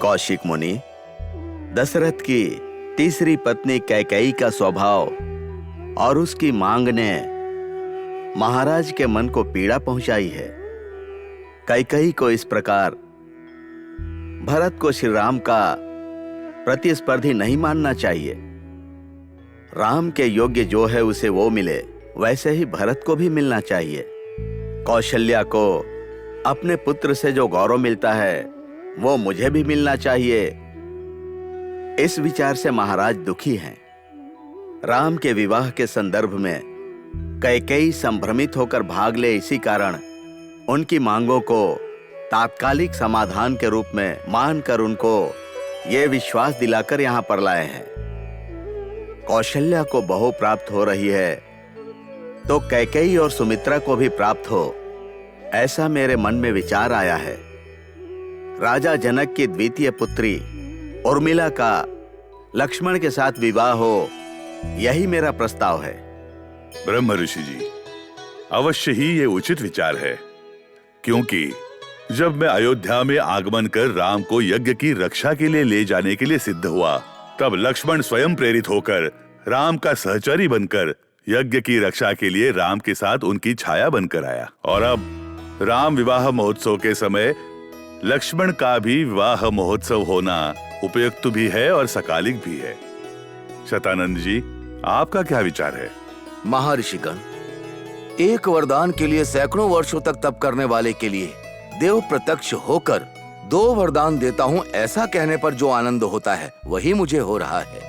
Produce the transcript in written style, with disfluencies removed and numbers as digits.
कौशिक मुनि, दशरथ की तीसरी पत्नी कैकेयी का स्वभाव और उसकी मांग ने महाराज के मन को पीड़ा पहुंचाई है। कैकेयी को इस प्रकार भरत को श्री राम का प्रतिस्पर्धी नहीं मानना चाहिए। राम के योग्य जो है उसे वो मिले, वैसे ही भरत को भी मिलना चाहिए। कौशल्या को अपने पुत्र से जो गौरव मिलता है वो मुझे भी मिलना चाहिए। इस विचार से महाराज दुखी हैं। राम के विवाह के संदर्भ में कैकेयी संभ्रमित होकर भाग ले, इसी कारण उनकी मांगों को तात्कालिक समाधान के रूप में मानकर उनको ये विश्वास दिलाकर यहां पर लाए हैं। कौशल्या को बहू प्राप्त हो रही है तो कैकेयी और सुमित्रा को भी प्राप्त हो, ऐसा मेरे मन में विचार आया है। राजा जनक की द्वितीय पुत्री उर्मिला का लक्ष्मण के साथ विवाह हो, यही मेरा प्रस्ताव है। ब्रह्म ऋषि जी, अवश्य ही ये उचित विचार है, क्योंकि जब मैं अयोध्या में आगमन कर राम को यज्ञ की रक्षा के लिए ले जाने के लिए सिद्ध हुआ, तब लक्ष्मण स्वयं प्रेरित होकर राम का सहचरी बनकर यज्ञ की रक्षा के लिए राम के साथ उनकी छाया बनकर आया। और अब राम विवाह महोत्सव के समय लक्ष्मण का भी विवाह महोत्सव होना उपयुक्त भी है और सकालिक भी है। शतानंद जी, आपका क्या विचार है? महर्षिगण, एक वरदान के लिए सैकड़ों वर्षों तक तप करने वाले के लिए देव प्रत्यक्ष होकर 2 वरदान देता हूँ, ऐसा कहने पर जो आनंद होता है वही मुझे हो रहा है।